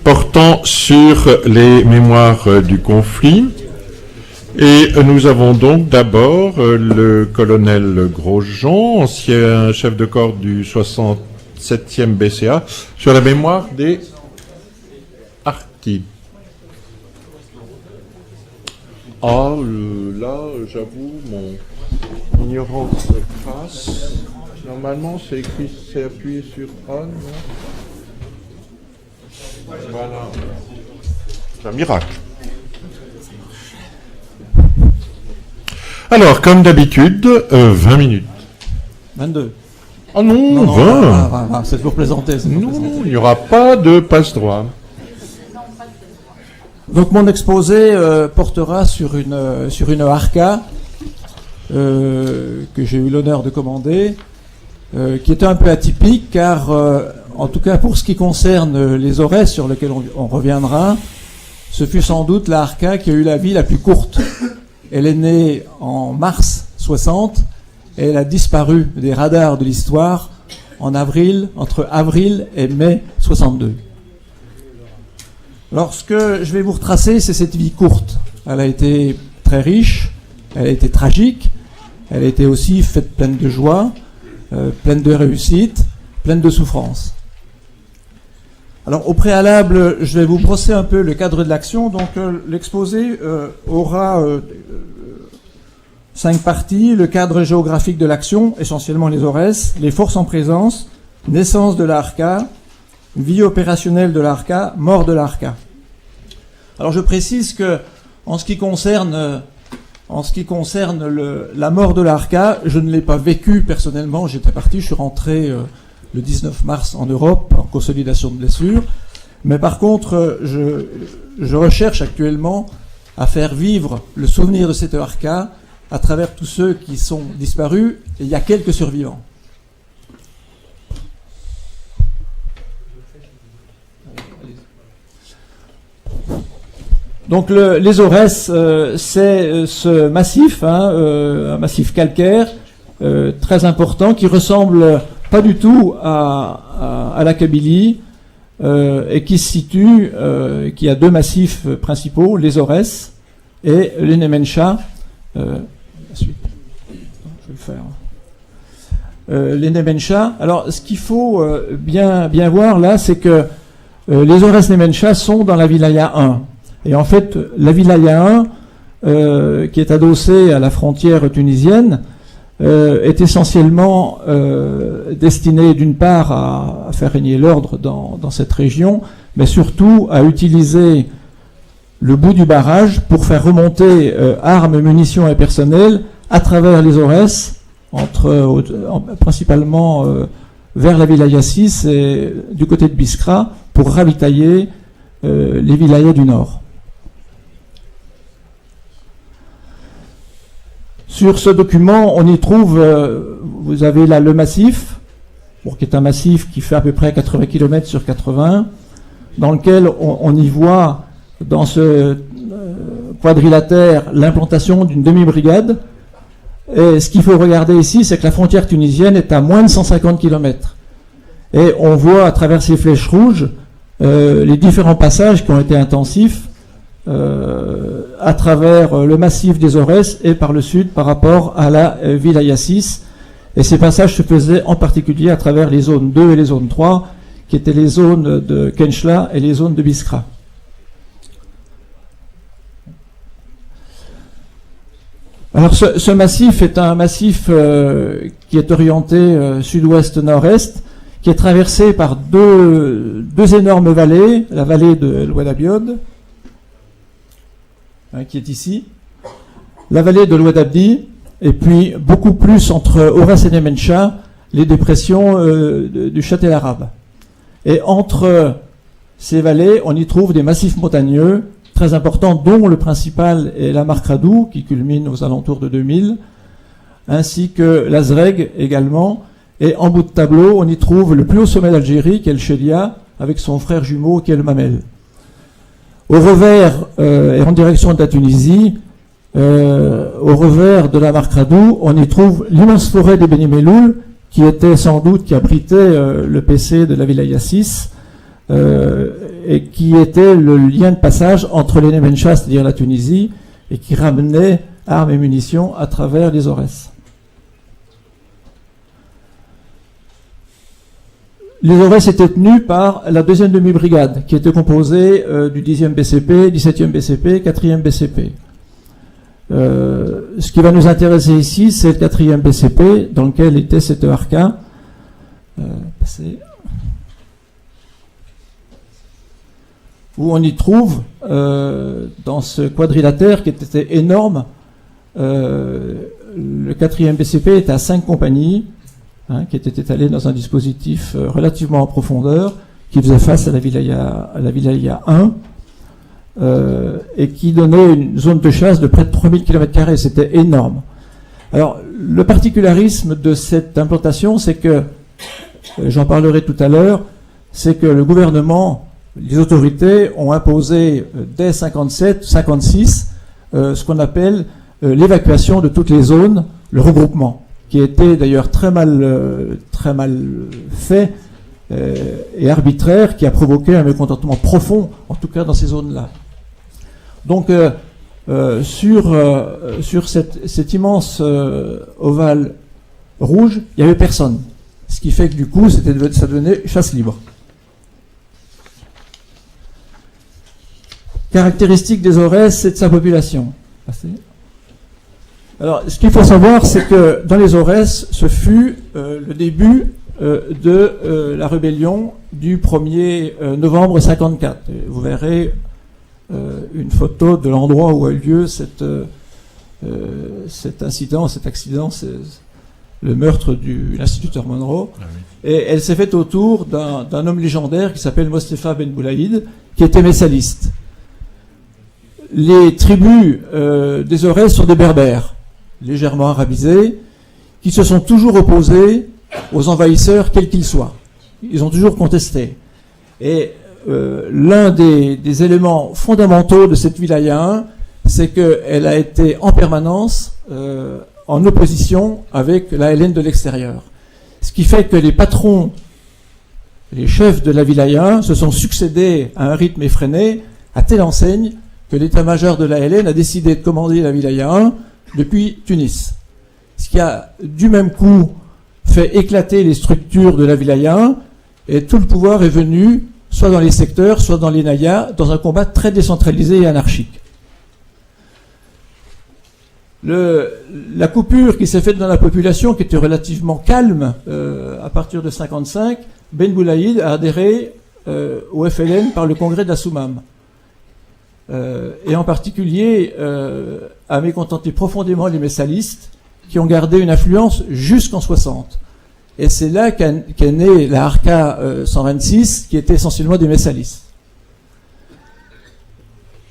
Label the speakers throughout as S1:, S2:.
S1: portant sur les mémoires du conflit. Et nous avons donc d'abord le colonel Grosjean, ancien chef de corps du 67e BCA, sur la mémoire des harkis. Ah, là, j'avoue, mon ignorance passe. Normalement, c'est écrit, c'est appuyé sur on, non? Voilà. C'est un miracle. Alors, comme d'habitude, 20 minutes.
S2: 22.
S1: Oh non, 20.
S2: C'est pour plaisanter.
S1: Non, il n'y aura pas de passe-droit.
S2: Donc mon exposé portera sur une harka que j'ai eu l'honneur de commander, qui était un peu atypique car, en tout cas pour ce qui concerne les Aurès sur lesquels on reviendra, ce fut sans doute la harka qui a eu la vie la plus courte. Elle est née en mars 60 et elle a disparu des radars de l'histoire entre avril et mai 62. Alors, ce que je vais vous retracer, c'est cette vie courte. Elle a été très riche, elle a été tragique, elle a été aussi faite pleine de joie, pleine de réussite, pleine de souffrance. Alors, au préalable, je vais vous brosser un peu le cadre de l'action. Donc, l'exposé aura 5 parties. Le cadre géographique de l'action, essentiellement les Aurès, les forces en présence, naissance de la harka, vie opérationnelle de la harka, mort de la harka. Alors je précise que en ce qui concerne la mort de la harka, je ne l'ai pas vécu personnellement. J'étais parti, je suis rentré le 19 mars en Europe en consolidation de blessures. Mais par contre, je recherche actuellement à faire vivre le souvenir de cette harka à travers tous ceux qui sont disparus. Et il y a quelques survivants. Donc les Aurès, c'est ce massif, un massif calcaire très important qui ressemble pas du tout à la Kabylie et qui se situe, qui a 2 massifs principaux, les Aurès et les Nemencha. Ensuite, je vais le faire. Les Nemencha. Alors, ce qu'il faut bien voir là, c'est que les Aurès Nemencha sont dans la Wilaya 1. Et en fait, la Wilaya 1, qui est adossée à la frontière tunisienne, est essentiellement destinée d'une part à faire régner l'ordre dans cette région, mais surtout à utiliser le bout du barrage pour faire remonter armes, munitions et personnel à travers les Aurès, principalement vers la Wilaya 6 et du côté de Biskra, pour ravitailler les wilayas du nord. Sur ce document, on y trouve, vous avez là le massif, qui est un massif qui fait à peu près 80 km sur 80, dans lequel on y voit, dans ce quadrilatère, l'implantation d'une demi-brigade. Et ce qu'il faut regarder ici, c'est que la frontière tunisienne est à moins de 150 km. Et on voit à travers ces flèches rouges les différents passages qui ont été intensifs à travers le massif des Aurès et par le sud par rapport à la Wilaya 6. Et ces passages se faisaient en particulier à travers les zones 2 et les zones 3, qui étaient les zones de Kenchla et les zones de Biskra. Alors ce massif est un massif qui est orienté sud-ouest-nord-est, qui est traversé par deux énormes vallées, la vallée de l'Oued-Abiod, qui est ici, la vallée de l'Oued-Abdi, et puis beaucoup plus entre Aurès et Nemencha, les dépressions du Châtel arabe. Et entre ces vallées, on y trouve des massifs montagneux très importants, dont le principal est la Markradou, qui culmine aux alentours de 2000, ainsi que l'Azreg également. Et en bout de tableau, on y trouve le plus haut sommet d'Algérie, qui est le Chelia, avec son frère jumeau, qui est le Mamel. Au revers, et en direction de la Tunisie, au revers de la Markradou, on y trouve l'immense forêt des Beni Melloul, qui était sans doute, qui abritait le PC de la Wilaya 6, et qui était le lien de passage entre les Nemenchas, c'est-à-dire la Tunisie, et qui ramenait armes et munitions à travers les Aurès. Les Aurès étaient tenus par la 2e demi-brigade, qui était composée du 10e BCP, 17e BCP, 4e BCP. Ce qui va nous intéresser ici, c'est le 4e BCP, dans lequel était cette ERK. Où on y trouve, dans ce quadrilatère qui était énorme, le 4e BCP était à 5 compagnies, qui étaient étalées dans un dispositif relativement en profondeur, qui faisait face à la Wilaya 1, et qui donnait une zone de chasse de près de 3000 km². C'était énorme. Alors, le particularisme de cette implantation, c'est que, j'en parlerai tout à l'heure, c'est que le gouvernement, les autorités ont imposé dès 57-56 ce qu'on appelle l'évacuation de toutes les zones, le regroupement, qui était d'ailleurs très mal fait et arbitraire, qui a provoqué un mécontentement profond, en tout cas dans ces zones-là. Donc, sur cet immense ovale rouge, il n'y avait personne. Ce qui fait que du coup, ça devenait chasse libre. Caractéristique des Aurès, c'est de sa population. Alors, ce qu'il faut savoir, c'est que dans les Aurès, ce fut le début de la rébellion du 1er novembre 54. Vous verrez une photo de l'endroit où a eu lieu cet incident, cet accident, le meurtre de l'instituteur Monroe. Ah oui. Et elle s'est faite autour d'un homme légendaire qui s'appelle Mostefa Ben Boulaïd, qui était messaliste. Les tribus des Aurès sont des berbères, légèrement arabisés, qui se sont toujours opposés aux envahisseurs, quels qu'ils soient. Ils ont toujours contesté. Et l'un des éléments fondamentaux de cette wilaya 1, c'est qu'elle a été en permanence en opposition avec la LN de l'extérieur. Ce qui fait que les patrons, les chefs de la wilaya 1 se sont succédés à un rythme effréné, à telle enseigne que l'état-major de la LN a décidé de commander la wilaya 1 depuis Tunis. Ce qui a du même coup fait éclater les structures de la wilaya 1, et tout le pouvoir est venu soit dans les secteurs, soit dans les nayas, dans un combat très décentralisé et anarchique. La coupure qui s'est faite dans la population, qui était relativement calme à partir de 55, Ben Boulaïd a adhéré au FLN par le congrès d'Assoumam. Et en particulier a mécontenté profondément les messalistes, qui ont gardé une influence jusqu'en 60. Et c'est là qu'est née la Arka 126, qui était essentiellement des messalistes.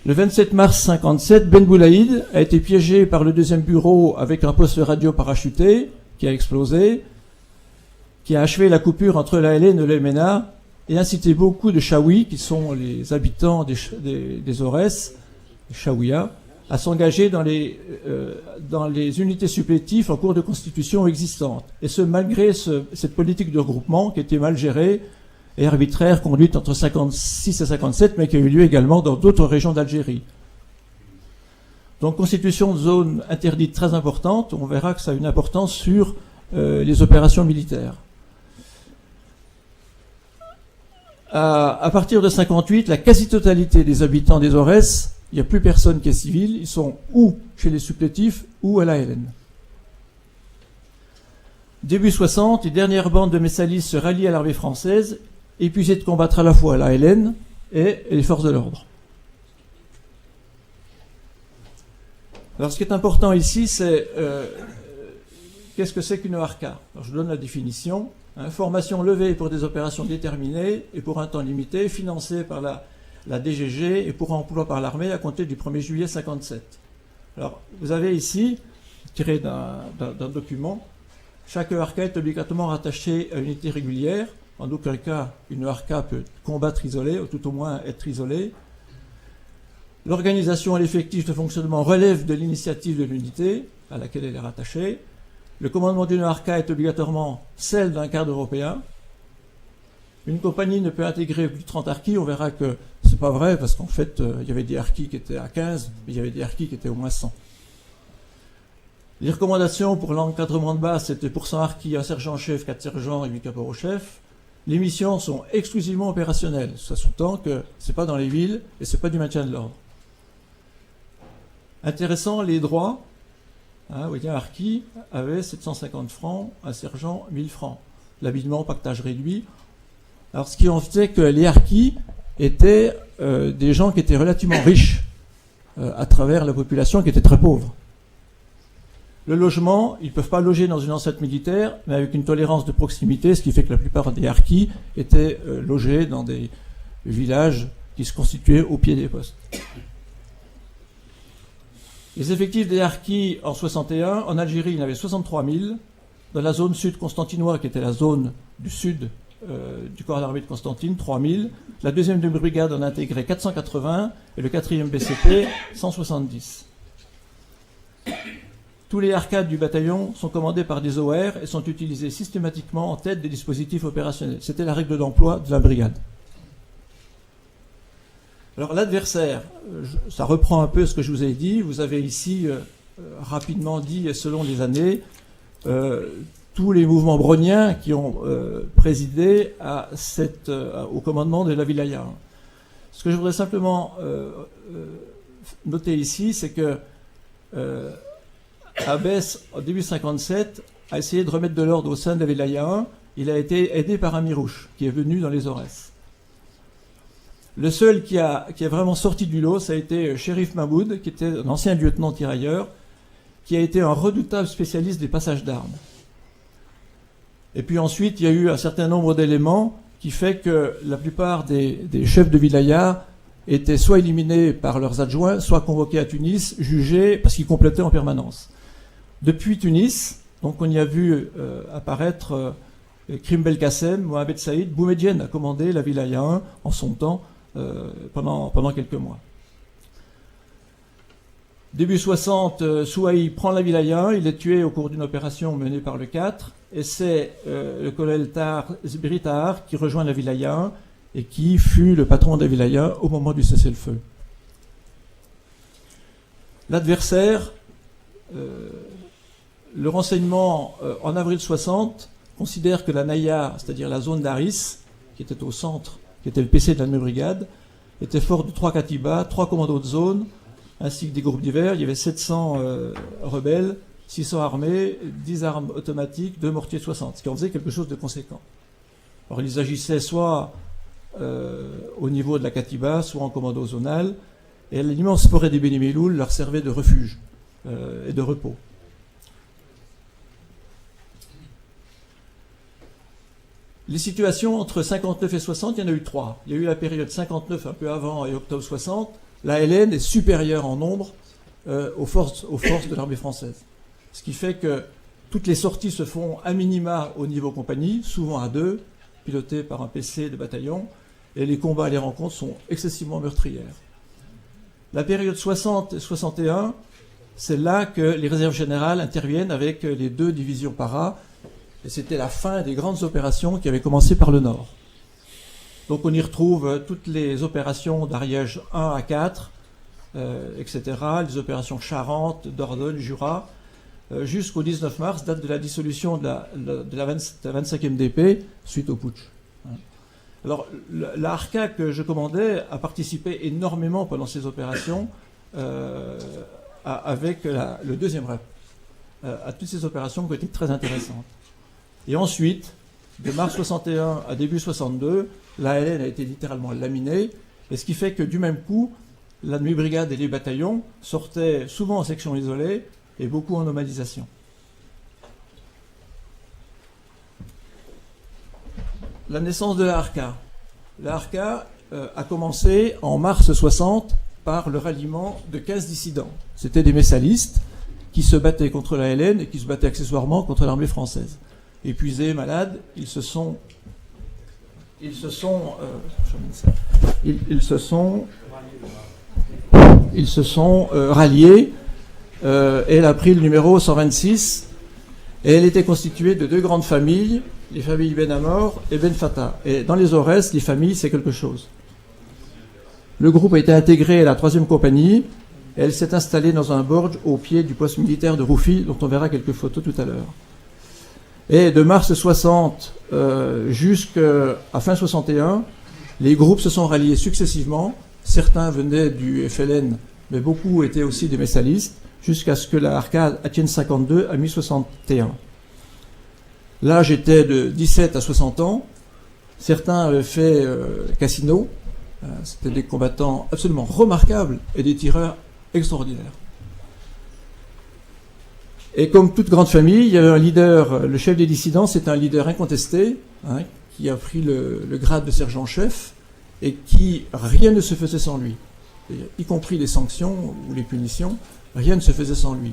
S2: Le 27 mars 57, Ben Boulaïd a été piégé par le 2e bureau avec un poste radio parachuté qui a explosé, qui a achevé la coupure entre la LN et le MNA et incité beaucoup de Chaouis, qui sont les habitants des Aurès, les Chaouia, à s'engager dans les unités supplétives en cours de constitution existantes. Et ce, malgré cette politique de regroupement qui était mal gérée et arbitraire, conduite entre 56 et 57, mais qui a eu lieu également dans d'autres régions d'Algérie. Donc, constitution de zone interdite très importante. On verra que ça a une importance sur les opérations militaires. À partir de 58, la quasi-totalité des habitants des Aurès, il n'y a plus personne qui est civil, ils sont ou chez les supplétifs ou à la LN. Début 60, les dernières bandes de messalistes se rallient à l'armée française, épuisées de combattre à la fois la LN et les forces de l'ordre. Alors ce qui est important ici, c'est qu'est-ce que c'est qu'une OARCA? Alors, je donne la définition. Formation levée pour des opérations déterminées et pour un temps limité, financée par la DGG et pour emploi par l'armée à compter du 1er juillet 57. Alors, vous avez ici, tiré d'un document, chaque EARCA est obligatoirement rattaché à une unité régulière. En aucun cas, une EARCA peut combattre isolée, ou tout au moins être isolée. L'organisation et l'effectif de fonctionnement relèvent de l'initiative de l'unité à laquelle elle est rattachée. Le commandement d'une EARCA est obligatoirement celle d'un cadre européen. une compagnie ne peut intégrer plus de 30 harkis. On verra que c'est pas vrai, parce qu'en fait, il y avait des harkis qui étaient à 15, mais il y avait des harkis qui étaient au moins 100. Les recommandations pour l'encadrement de base, c'était pour 100 harkis, un sergent-chef, 4 sergents et 8 caporaux-chefs. Les missions sont exclusivement opérationnelles. Ça sous-entend que c'est pas dans les villes et c'est pas du maintien de l'ordre. Intéressant, les droits. Vous voyez, un harki avait 750 francs, un sergent 1000 francs. L'habillement, pactage réduit. Alors, ce qui en fait que les harkis étaient des gens qui étaient relativement riches à travers la population qui était très pauvre. Le logement, ils ne peuvent pas loger dans une enceinte militaire, mais avec une tolérance de proximité, ce qui fait que la plupart des harkis étaient logés dans des villages qui se constituaient au pied des postes. Les effectifs des harkis en 61, en Algérie, il y en avait 63 000. Dans la zone sud constantinoise, qui était la zone du sud du corps d'armée de Constantine, 3 000. La deuxième brigade en a intégré 480 et le 4e BCP, 170. Tous les arcades du bataillon sont commandés par des OR et sont utilisés systématiquement en tête des dispositifs opérationnels. C'était la règle d'emploi de la brigade. Alors l'adversaire, ça reprend un peu ce que je vous ai dit. Vous avez ici rapidement dit, selon les années, tous les mouvements browniens qui ont présidé à au commandement de la wilaya. Ce que je voudrais simplement noter ici, c'est que Abbès, en début 57, a essayé de remettre de l'ordre au sein de la wilaya 1. Il a été aidé par un Mirouche, qui est venu dans les Aurès. Le seul qui a vraiment sorti du lot, ça a été Shérif Mahmoud, qui était un ancien lieutenant tirailleur, qui a été un redoutable spécialiste des passages d'armes. Et puis ensuite, il y a eu un certain nombre d'éléments qui fait que la plupart des chefs de wilaya étaient soit éliminés par leurs adjoints, soit convoqués à Tunis, jugés parce qu'ils complétaient en permanence. Depuis Tunis, donc on y a vu apparaître Krim Belkacem, Mohamed Saïd, Boumedienne a commandé la wilaya 1 en son temps pendant quelques mois. Début 60, Souaï prend la wilaya 1, il est tué au cours d'une opération menée par le 4, et c'est le colonel Zibri Tahar qui rejoint la wilaya 1 et qui fut le patron de la wilaya 1 au moment du cessez-le-feu. L'adversaire, le renseignement en avril 60 considère que la Naya, c'est-à-dire la zone d'Aris, qui était au centre, qui était le PC de la même brigade, était fort de 3 katibas, 3 commandos de zone, ainsi que des groupes divers. Il y avait 700 rebelles, 600 armés, 10 armes automatiques, 2 mortiers de 60, ce qui en faisait quelque chose de conséquent. Alors ils agissaient soit au niveau de la katiba, soit en commando zonal, et l'immense forêt des Beni Meloul leur servait de refuge et de repos. Les situations entre 59 et 60, il y en a eu 3. Il y a eu la période 59, un peu avant, et octobre 60. La LN est supérieure en nombre aux forces de l'armée française. Ce qui fait que toutes les sorties se font à minima au niveau compagnie, souvent à 2, pilotées par un PC de bataillon, et les combats et les rencontres sont excessivement meurtrières. La période 60 et 61, c'est là que les réserves générales interviennent avec les 2 divisions para, et c'était la fin des grandes opérations qui avaient commencé par le nord. Donc on y retrouve toutes les opérations d'Ariège 1 à 4, etc., les opérations Charente, Dordogne, Jura, jusqu'au 19 mars, date de la dissolution de la 25e DP, suite au putsch. Alors, la Arca que je commandais a participé énormément pendant ces opérations avec le 2e REP, à toutes ces opérations qui ont été très intéressantes. Et ensuite, de mars 61 à début 62, la LN a été littéralement laminée, et ce qui fait que du même coup, la demi-brigade et les bataillons sortaient souvent en section isolée et beaucoup en nomadisation. La naissance de la Arca. La Arca a commencé en mars 60 par le ralliement de 15 dissidents. C'était des messalistes qui se battaient contre la LN et qui se battaient accessoirement contre l'armée française. Épuisés, malades, ils se sont ralliés. Elle a pris le numéro 126 Et elle était constituée de deux grandes familles, les familles Ben Amor et Ben Fattah. Et dans les Aurès, les familles, c'est quelque chose. Le groupe a été intégré à la 3e compagnie, et elle s'est installée dans un borge au pied du poste militaire de Roufi, dont on verra quelques photos tout à l'heure. Et de mars 60 jusqu'à fin 61, les groupes se sont ralliés successivement. Certains venaient du FLN, mais beaucoup étaient aussi des messalistes, jusqu'à ce que la Arca atteigne 52 à 1061. L'âge était de 17 à 60 ans. Certains avaient fait Cassino. C'était des combattants absolument remarquables et des tireurs extraordinaires. Et comme toute grande famille, il y avait un leader, le chef des dissidents, c'est un leader incontesté, hein, qui a pris le grade de sergent-chef et qui, rien ne se faisait sans lui. Y compris les sanctions ou les punitions, rien ne se faisait sans lui.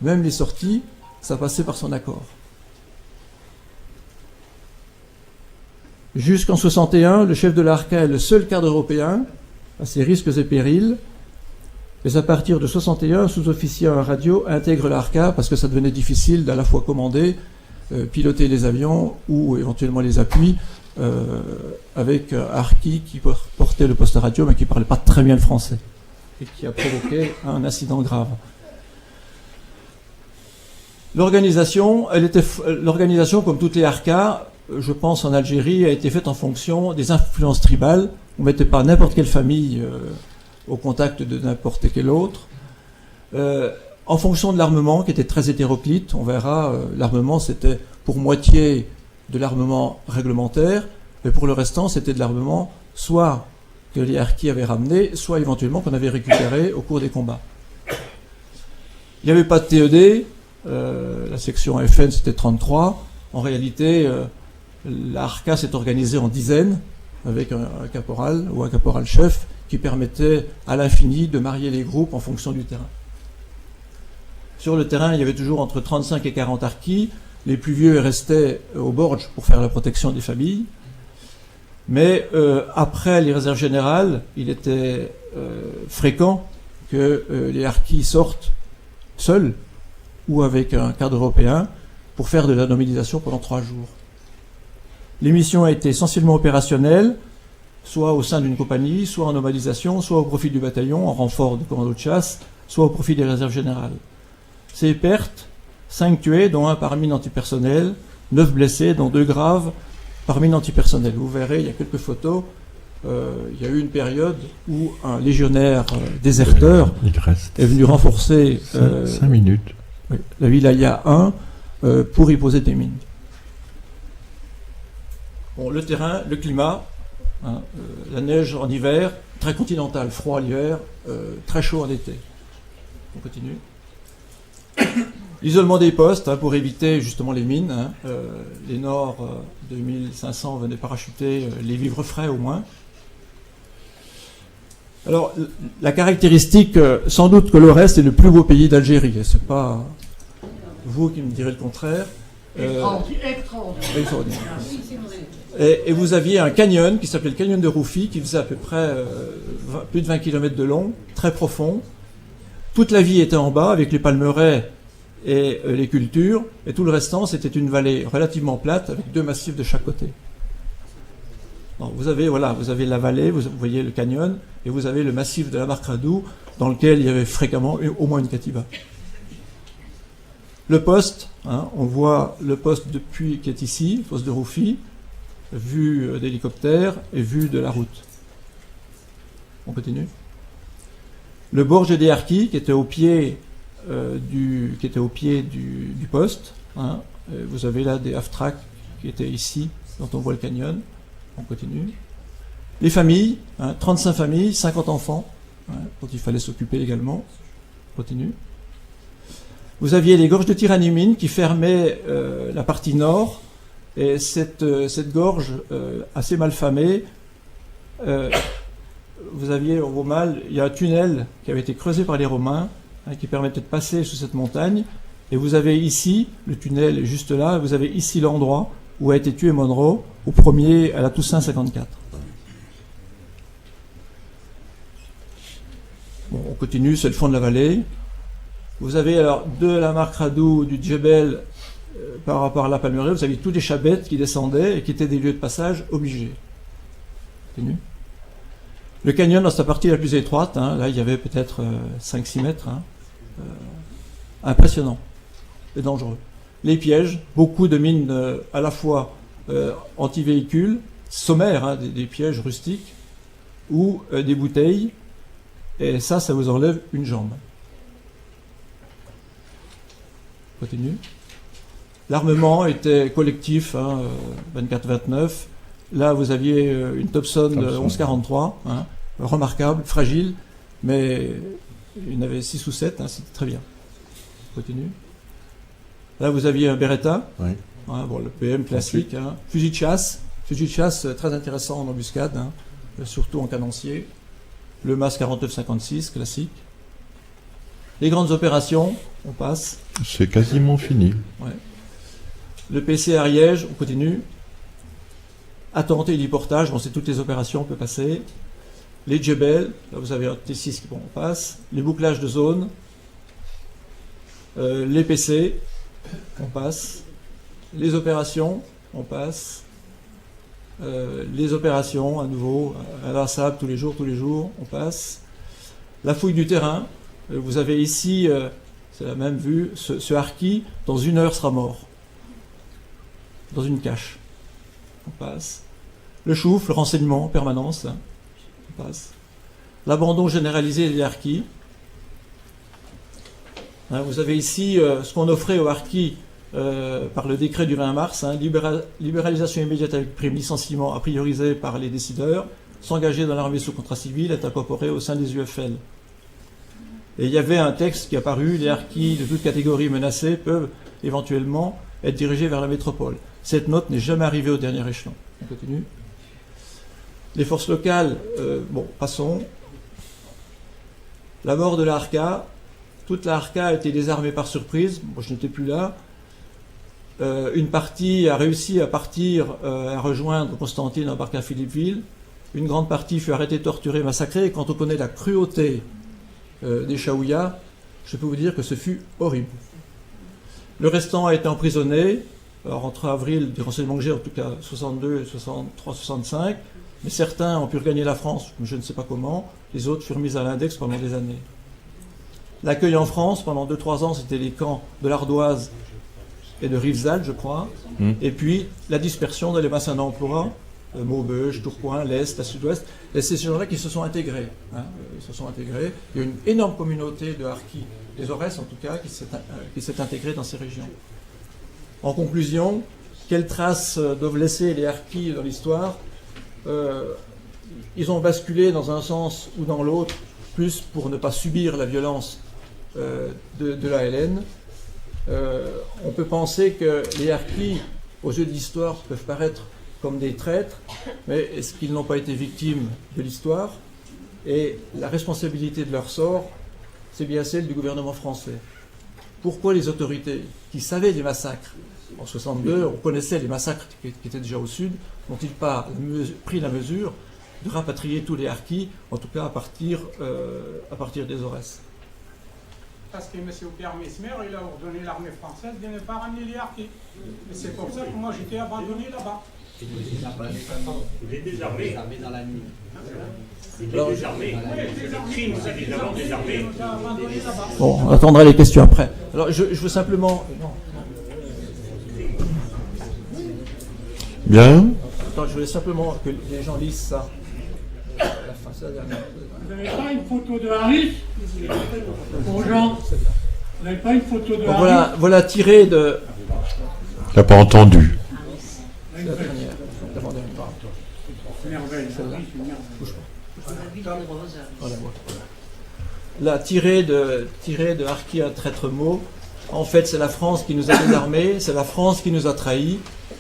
S2: Même les sorties, ça passait par son accord. Jusqu'en 61, le chef de l'Arca est le seul cadre européen à ses risques et périls. Mais à partir de 61, un sous-officier à radio intègre l'Arca parce que ça devenait difficile d'à la fois commander, piloter les avions ou éventuellement les appuis avec Arki qui portait le poste radio mais qui ne parlait pas très bien le français et qui a provoqué un incident grave. L'organisation, comme toutes les Arcas, je pense en Algérie, a été faite en fonction des influences tribales. On ne mettait pas n'importe quelle famille au contact de n'importe quel autre. En fonction de l'armement, qui était très hétéroclite, on verra, l'armement c'était pour moitié de l'armement réglementaire, mais pour le restant c'était de l'armement soit que les harkis avaient ramené, soit éventuellement qu'on avait récupéré au cours des combats. Il n'y avait pas de TED, la section FN c'était 33. En réalité, l'Arca s'est organisée en dizaines, avec un caporal ou un caporal-chef qui permettait à l'infini de marier les groupes en fonction du terrain. Sur le terrain, il y avait toujours entre 35 et 40 harkis. Les plus vieux restaient au Borge pour faire la protection des familles. Mais après les réserves générales, il était fréquent que les harkis sortent seuls ou avec un cadre européen pour faire de la nominalisation pendant 3 jours. Les missions a été essentiellement opérationnelles, soit au sein d'une compagnie, soit en nomadisation, soit au profit du bataillon, en renfort de commando de chasse, soit au profit des réserves générales. Ces pertes, 5 tués, dont 1 par mine antipersonnelle, 9 blessés, dont 2 graves par mine antipersonnelle. Vous verrez, il y a quelques photos. Il y a eu une période où un légionnaire déserteur est venu renforcer
S1: 5 minutes.
S2: La Wilaya 1 pour y poser des mines. Bon, le terrain, le climat, hein, la neige en hiver, très continental, froid l'hiver, très chaud en été. On continue. L'isolement des postes, hein, pour éviter justement les mines. Hein, les Nords 2500 venaient parachuter les vivres frais au moins. Alors, la caractéristique, sans doute que le reste est le plus beau pays d'Algérie. C'est pas vous qui me direz le contraire. Extraordinaire. Et vous aviez un canyon qui s'appelait le canyon de Roufi, qui faisait à peu près plus de 20 km de long, très profond. Toute la vie était en bas, avec les palmeraies et les cultures, et tout le restant, c'était une vallée relativement plate, avec 2 massifs de chaque côté. Donc vous avez la vallée, vous voyez le canyon, et vous avez le massif de la Marcradou, dans lequel il y avait fréquemment au moins une katiba. Le poste, hein, on voit le poste depuis qui est ici, poste de Roufi, vue d'hélicoptère et vue de la route. On continue. Le Borge des Harkis qui était au pied du poste. Hein. Vous avez là des half-tracks qui étaient ici, dont on voit le canyon. On continue. Les familles, hein, 35 familles, 50 enfants, hein, dont il fallait s'occuper également. On continue. Vous aviez les gorges de Tiranimine qui fermaient la partie nord, et cette gorge assez mal famée, vous aviez au mal, il y a un tunnel qui avait été creusé par les Romains, hein, qui permettait de passer sous cette montagne, et vous avez ici, le tunnel est juste là, vous avez ici l'endroit où a été tué Monroe, au premier à la Toussaint 54. Bon, on continue, c'est le fond de la vallée. Vous avez alors de la Marcradou, du Djebel par rapport à la Palmeraie, vous aviez tous les chabettes qui descendaient et qui étaient des lieux de passage obligés. Continue. Le canyon, dans sa partie la plus étroite, hein, là il y avait peut-être 5-6 mètres, hein, impressionnant et dangereux. Les pièges, beaucoup de mines à la fois anti-véhicules, sommaires, hein, des pièges rustiques, ou des bouteilles, et ça vous enlève une jambe. Continue. L'armement était collectif, hein, 24-29. Là, vous aviez une Thompson 1143, hein, remarquable, fragile, mais il y en avait 6 ou 7, hein, c'était très bien. Continue. Là, vous aviez un Beretta,
S1: Oui.
S2: Hein, bon, le PM classique, hein. Fusil de chasse très intéressant en embuscade, hein, surtout en canoncier. Le MAS 49-56, classique. Les grandes opérations, on passe.
S1: C'est quasiment fini.
S2: Ouais. Le PC Ariège, on continue. Attente et héliportage, bon, c'est toutes les opérations, on peut passer. Les Djebel, là vous avez un T6, bon, on passe. Les bouclages de zone. Les PC, on passe. Les opérations, on passe. Les opérations, à nouveau, inlassable, tous les jours, on passe. La fouille du terrain, vous avez ici, c'est la même vue, ce harki, dans 1 heure, sera mort. Dans une cache. On passe. Le chouf, le renseignement en permanence, hein. On passe. L'abandon généralisé des harkis. Hein, vous avez ici ce qu'on offrait aux harkis par le décret du 20 mars, hein, libéralisation immédiate avec prime, licenciement a priorisé par les décideurs, s'engager dans l'armée sous contrat civil, est incorporé au sein des UFL. Et il y avait un texte qui est apparu, les harkis de toute catégorie menacés peuvent éventuellement être dirigés vers la métropole. Cette note n'est jamais arrivée au dernier échelon. On continue. Les forces locales, bon, passons. La mort de la Harka, toute la Harka a été désarmée par surprise, moi je n'étais plus là. Une partie a réussi à partir, à rejoindre Constantine, embarquer à Philippeville. Une grande partie fut arrêtée, torturée, massacrée. Et quand on connaît la cruauté des Chaouïas, je peux vous dire que ce fut horrible. Le restant a été emprisonné, alors entre avril des renseignements que j'ai, en tout cas 62, 63, 65, mais certains ont pu regagner la France, je ne sais pas comment, les autres furent mis à l'index pendant des années. L'accueil en France, pendant 2-3 ans, c'était les camps de l'Ardoise et de Rivesaltes, je crois, et puis la dispersion dans les bassins d'emploi, Maubeuge, Tourcoing, l'Est, la Sud-Ouest, et c'est ces gens-là qui se sont intégrés. Hein, ils se sont intégrés. Il y a une énorme communauté de harkis, des Aurès en tout cas, qui s'est intégrée dans ces régions. En conclusion, quelles traces doivent laisser les harkis dans l'histoire? Ils ont basculé dans un sens ou dans l'autre, plus pour ne pas subir la violence de l'ALN. On peut penser que les harkis, aux yeux de l'histoire, peuvent paraître comme des traîtres, mais est-ce qu'ils n'ont pas été victimes de l'histoire? Et la responsabilité de leur sort, c'est bien celle du gouvernement français. Pourquoi les autorités qui savaient les massacres en 62, on connaissait les massacres qui étaient déjà au sud, n'ont-ils pas pris la mesure de rapatrier tous les harkis, en tout cas à partir des Aurès?
S3: Parce que M. Pierre Mesmer, il a ordonné l'armée française de ne pas ramener les harkis. Et c'est pour ça que moi j'étais abandonné là-bas.
S4: Il est désarmé. Dans la nuit. Il est désarmé. Le crime, c'est évidemment désarmé.
S2: Bon, on attendra les questions après. Alors, je veux simplement... Non.
S1: Bien.
S2: Attends, je voulais simplement que les gens lisent ça.
S5: Vous n'avez pas une photo de Harry aux gens? Vous n'avez pas une photo de Harry?
S2: Voilà tiré de...
S1: Tu n'as pas entendu.
S2: C'est la dernière.
S5: Merveille.
S2: Voilà, là, tiré de Harki, un traître mot. En fait, c'est la France qui nous a désarmés, c'est la France qui nous a trahis.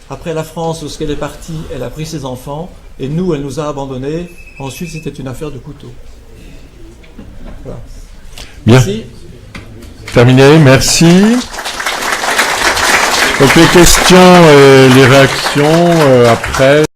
S2: Après la France, lorsqu'elle est partie, elle a pris ses enfants, et nous, elle nous a abandonnés. Ensuite, c'était une affaire de couteau. Voilà.
S1: Bien.
S2: Merci.
S1: Terminé, merci. Donc les questions et les réactions après.